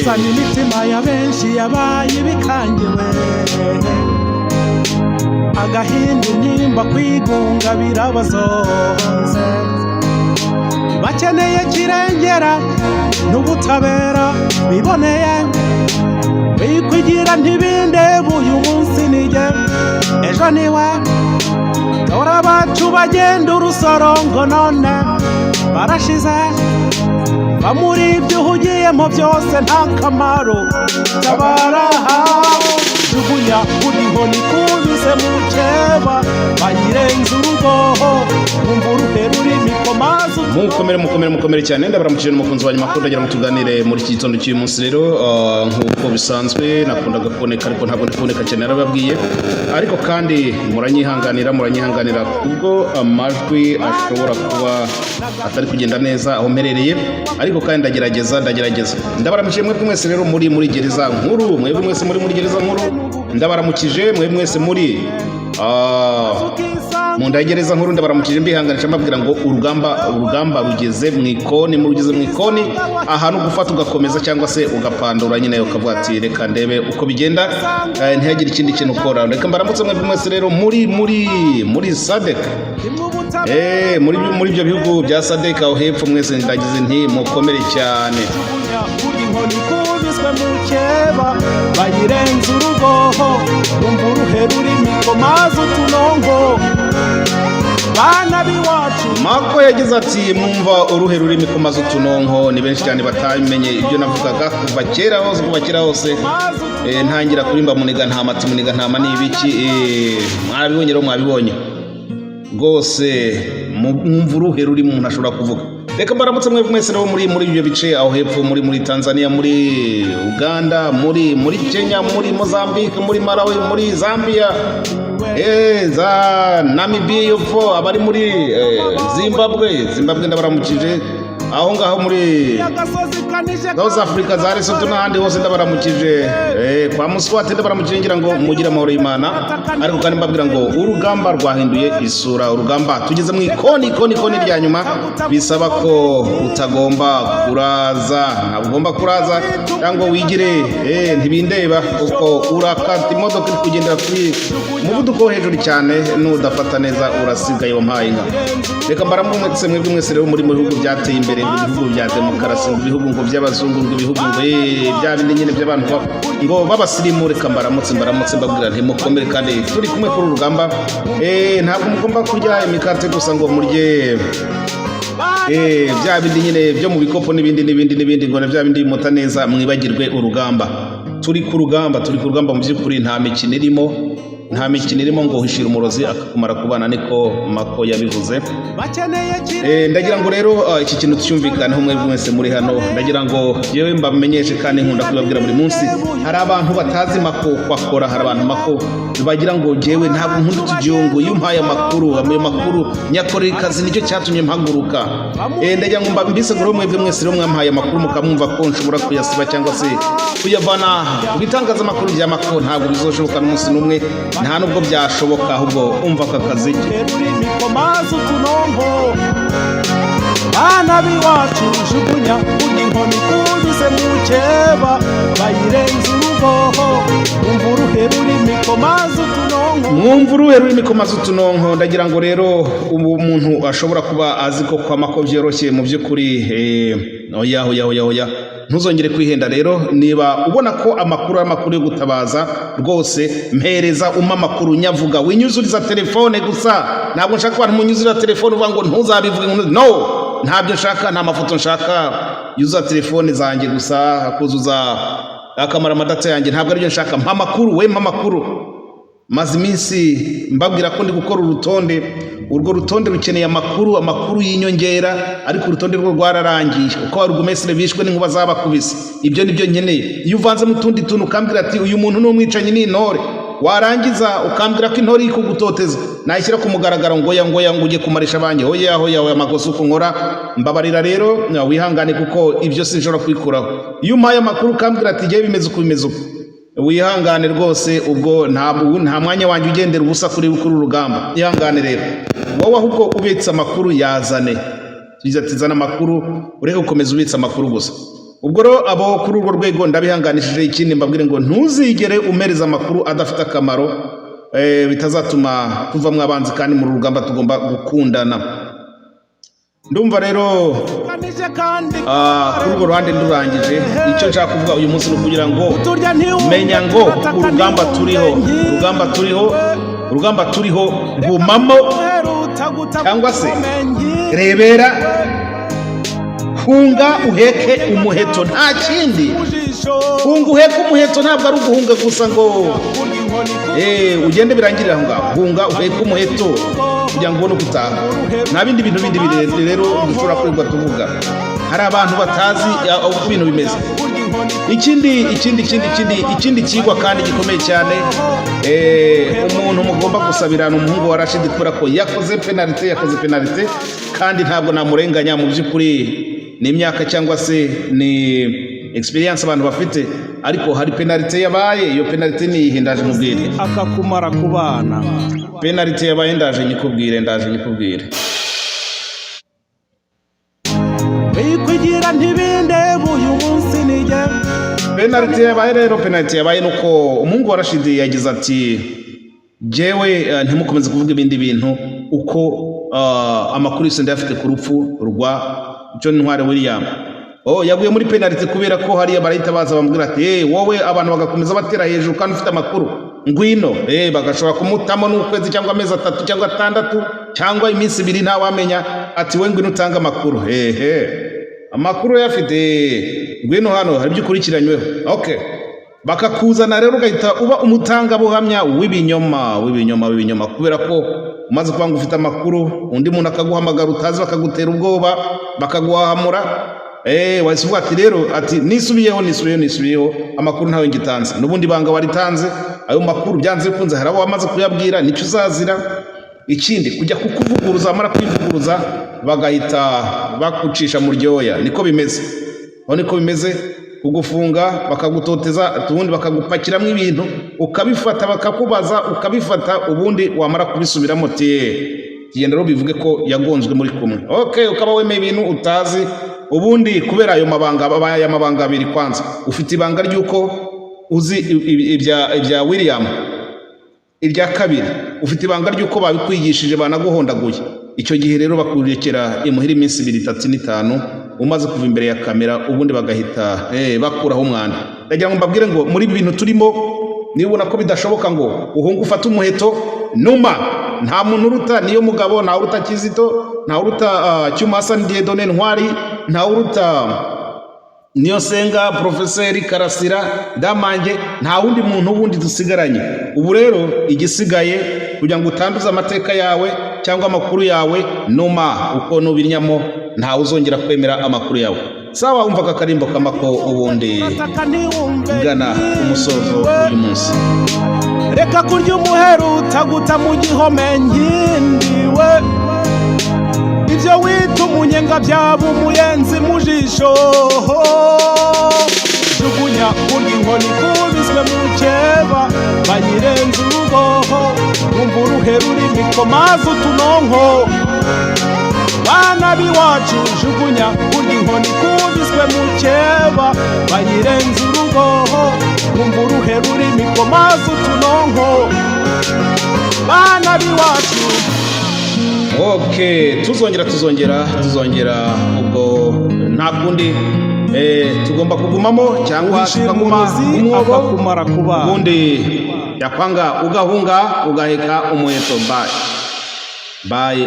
uzana imitima ya benshi yabaye ibikangiwe agahinda nimba kwigunga birabazonze bakeneye kirengera n'ubutabera biboneye bikwigira ntibindeba uyu munsi nige ejo niwe dore abacu bagenda urusorongo none barashize bamuri ibyo uhugiyemo byose nta kamaro tabaraha jugunya uri nkoni kubize mu cyeba bayirenze urugoho umva uruhero urimo ikomazi mukomere cyane ndabaramukije n'umukunzi wanyu makuru ndagira ngo tuganire muri iki gitondo cy'uyu munsi rero nk'uko bisanzwe nakundaga kuboneka ariko ntabwo ndikuboneka cyane narababwiye ariko kandi muranyihanganira kubwo amajwi ashobora kuba atari kugenda neza aho mperereye ariko kandi ndagerageza ndabaramukije mwebwe mwese rero muri gereza nkuru ndabaramukije mwebwe mwese muri mu ndagereza nkuru ndabaramukije mbihanganisha mbabwira ngo urugamba rugeze mu ikoni ahantu gufata ugakomeza cyangwa se ugapandura nyine ukavuga ati reka ndebe uko bigenda ntihagire ikindi kintu ukora reka mbaramutse mwebwe mwese rero muri SADC muri ibyo bihugu bya SADC aho hepfo mwese ndagize nti mukomere cyane bayirenze urugoho umva uruhero urimo ikomazi utunongo bana biwacu Mako yagize ati mwumva uruhero urimo ikomazi utunongo ni benshi cyane batabimenye ibyo navugaga kuva kera hose ntangira kurimba muniga nta mati muniga ntama n'ibiki mwabibonye rwose mwumva uruhero urimo umuntu ashobora kuvuga reka mbaramutse mwebwe mwese rero muri ibyo bice aho hepfo muri Tanzania muri Uganda muri Kenya muri Mozambique muri Malawi muri Zambia za Namibia yopfo abari muri Zimbabwe ndabaramukije aho ngaho muri South Africa za Lesotho n'ahandi hose ndabaramukije kwa Muswati ndabaramukije ngira ngo mugire amahoro y'Imana ariko kandi mbabwira ngo urugamba rwahinduye isura urugamba tugeze mu ikoni rya nyuma bisaba ko utagomba kuraza cyangwa wigire ntibindeba kuko urakata imodoka iri kugendera kuri umuvuduko wo hejuru cyane n'udafata neza urasigaye wampaye inka reka mbaramutse mwebwe mwese rero muri bihugu byateye imbere mu bihugu bya demokarasi mu bihugu ngo by'abazungu ngo ibihugu ngo bya bindi nyine by'abantu ngo babasirimu reka mbaramutse mbabwira nti mukomere kandi turi kumwe kuri urugamba ntabwo mugomba kurya imikate gusa ngo murye bya bindi nyine byo mu bikopo n'ibindi ngo bya bindi bimuta neza mwibagirwe urugamba turi ku rugamba mu by'ukuri nta mikino irimo ngo uhishira umurozi akakumara kubana niko Mako yabivuze ndagira ngo rero iki kintu cyumvikaneho mwebwe mwese muri hano ndagira ngo yewe mbamenyeshe kandi nkunda kubabwira buri munsi hari abantu batazi Mako kwakora hari abantu Mako bagira ngo jewe ntabwo nkunda ikigiongo iyo umpaye amakuru nyakorera ikazi nicyo cyatumye mpaguruka ndagira ngo mbambise ngo mwebwe mwese rero mwampaye amakuru mukamwumva ko nshobora kuyasiba cyangwa se kuyavana kubitangaza amakuru bya Mako ntabwo bizoshoboka n'umunsi n'umwe nta nubwo byashoboka ahubwo umva aka kazi bana biwacu jugunya inkoni kubize mu cyeba bayirenze urugoho umva uruhero urimo ikomazi utunonko ndagira ngo rero ubu muntu ashobora kuba azi ko kwa Mako byoroshye mu by'ukuri oya ntuzongere kwihenda rero niba ubona ko amakuru yo gutabaza rwose mpereza amakuru nyavuga winyuzuriza telefone gusa ntabwo nshaka abantu munyuzurira telefone uvuga ngo ntuzabivuge no ntabyo nshaka nta mafoto nshaka yuza telefone zanjye gusa akuzuza akamara amadata yanjye ntabwo aribyo nshaka mpa amakuru maze iminsi mbabwira ko ndi gukora urutonde urwo rutonde rukeneye amakuru y'inyongera ariko urutonde rwo rwararangiye uko warugumesire bishwe n'inkuba zabakubise ibyo nibyo nkeneye iyo uvanze mu tundi tuntu ukambwira ati uyu muntu n'umwicanyi n'intore warangiza ukambwira ko intore yikugutoteza nayishyira ku mugaragaro ngo ujye kumarisha abanjye hoya amakosa uko nkora mbabarira rero wihangane kuko ibyo sinshobora kwikuraho iyo umpaye amakuru ukambwira ati igihe bimeze uko wihangane rwose ubwo nta mwanya wanjye ugendera ubusa kuri urugamba ihangane rero wowe ahubwo ubitse amakuru yazane tugize ati zana amakuru ureke gukomeza ubitse amakuru gusa ubwo rero abo kuri urwo rwego ndabihanganishije ikindi mbabwire ngo ntuzigere umereza amakuru adafite akamaro bitazatuma tuvamwo abanzi kandi mu rugamba tugomba gukundana. Ndumva rero kuri urwo ruhande ndurangije icyo nshaka kuvuga uyu munsi ni ukugira ngo menya ngo urugamba turiho gumamo cyangwa se rebera hunga uheke umuheto nta kindi. Hunga uheke umuheto ntabwo ari uguhunga gusa ngo ugende birangirira aho ngaho. Hunga uheke umuheto kugira ngo ubone gutaha. Nta bindi bintu bindi birebire rero dushobora kwirirwa tuvuga. Hari abantu batazi uko ibintu bimeze. Ikindi kigwa kandi gikomeye cyane umuntu mugomba gusabira ni umuhungu wa Rashid kubera ko yakoze penalite kandi ntabwo namurenganya mu by'ukuri ni imyaka cyangwa se ni experience abantu bafite, ariko hari penalite yabaye. Iyo penalite ni ihindaje mubwire akakumara ku bana. Penalite yabaye ndaje nyikubwire bikugira ntibindebe uyu munsi nije. Penalite yabaye nuko umuhungu wa Rashid yagize ati jewe ntimukomeze kuvuga ibindi bintu uko amakuru yose ndayafite ku rupfu rwa John Ntwari William. Yaguye muri penalite kubera ko hariya barahita baza bamubwira ati wowe abantu bagakomeza batera hejuru kandi ufite amakuru ngwino. Bagashobora kumutamo n'ukwezi cyangwa amezi 3 cyangwa 6 cyangwa iminsi 2 ntawamenya ati we ngwino utanga amakuru. Amakuru yafite ngwino hano hari byukurikiranyweho. Bakakuzana rero ugahita uba umutanga buhamya w'ibinyoma kubera ko umaze kuba ngo ufite amakuru undi muntu akaguhamagara utazi bakagutera ubwoba bakaguhamura. Wahise uvuga ati rero ati nisubiyeho amakuru ntawe ngitanze n'ubundi banga waritanze. Ayo makuru byanze bikunze hari abo wamaze kuyabwira nicyo uzazira. Ikindi kujya kukuvuguruza amara kwivuguruza bagahita bakucisha mu ryoya. Niko bimeze kugufunga bakagutoteza ubundi bakagupakiramo ibintu ukabifata bakakubaza ukabifata ubundi wamara kubisubiramo kigenda rero bivuge ko yagonzwe muri kumwe. Ukaba wemeye ibintu utazi ubundi kubera ayo mabanga abiri. Kwanza ufite ibanga ry'uko uzi ibya William. Irya kabiri ufite ibanga ry'uko babikwigishije banaguhondaguye. Icyo gihe rero bakurekera imuhira iminsi 2, 3, 5 umaze kuva imbere ya kamera ubundi bagahita bakuraho umwanda. Ndagira ngo mbabwire ngo muri ibi bintu turimo niba ubona ko bidashoboka ngo uhunga ufate umuheto numa. Nta muntu uruta niyo mugabo, nta uruta Kizito, nta uruta Cyuma Hassan Dieudonné Ntwari, nta uruta Niyosenga Profeseri Karasira Damange, nta wundi muntu wundi dusigaranye. Ubu rero igisigaye kugira ngo utanduze amateka yawe cyangwa amakuru yawe numa uko nubinyamo nta uzongera kwemera amakuru yawe. Sawa, umva akarimbo kamako ubundi gana umusozo uyu munsi. Reka kurya umuheru utaguta mu gihome nkindiwe. Ibyo wita umunyenga byaba umuyenzi mu jisho. Jugunya kurya inkoni kubiswe mu cyeba bayirenze urugoho. Wumva uruheru rurimo maze utunonko. Bana biwacu jugunya kurya inkoni kubiswe mu cyeba bayirenze urugoho. Wumva uruheru rurimo maze utunonko. Bana biwacu. Tuzongera ubwo nta kundi tugomba kugumamo cyangwa tukaguma akakumara ku bana. Ubundi yakwanga ugahunga ugaheka umuheto. Bye.